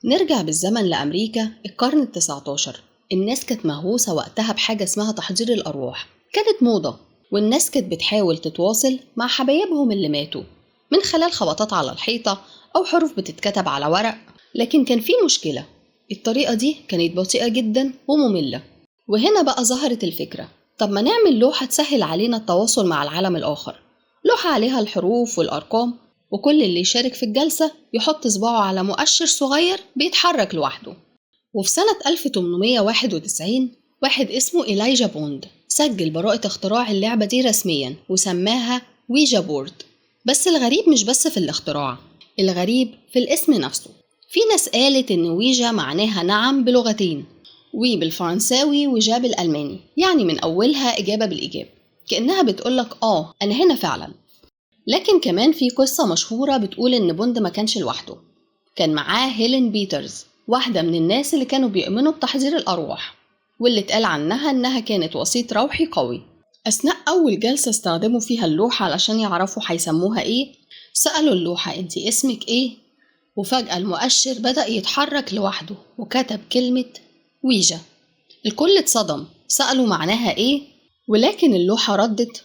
نرجع بالزمن لأمريكا القرن ال19. الناس كانت مهووسة وقتها بحاجة اسمها تحضير الأرواح، كانت موضة، والناس كانت بتحاول تتواصل مع حبايبهم اللي ماتوا من خلال خبطات على الحيطة أو حروف بتتكتب على ورق. لكن كان في مشكلة، الطريقة دي كانت بطيئة جدا ومملة. وهنا بقى ظهرت الفكرة، طب ما نعمل لوحة تسهل علينا التواصل مع العالم الآخر، لوحة عليها الحروف والأرقام، وكل اللي يشارك في الجلسة يحط صباعه على مؤشر صغير بيتحرك لوحده. وفي سنة 1891 واحد اسمه إيلايجا بوند سجل براءة اختراع اللعبة دي رسميا وسماها ويجا بورد. بس الغريب مش بس في الاختراع، الغريب في الاسم نفسه. في ناس قالت إن ويجا معناها نعم بلغتين، وي بالفرنساوي وجا بالألماني، يعني من أولها إجابة بالإيجاب، كأنها بتقولك أنا هنا فعلا. لكن كمان في قصة مشهورة بتقول إن بوند ما كانش لوحده، كان معاه هيلين بيترز، واحدة من الناس اللي كانوا بيؤمنوا بتحذير الأرواح، واللي اتقال عنها إنها كانت وسيط روحي قوي. أثناء أول جلسة استخدموا فيها اللوحة علشان يعرفوا هيسموها إيه، سألوا اللوحة أنتي اسمك إيه؟ وفجأة المؤشر بدأ يتحرك لوحده وكتب كلمة ويجا. الكل اتصدم، سألوا معناها إيه؟ ولكن اللوحة ردت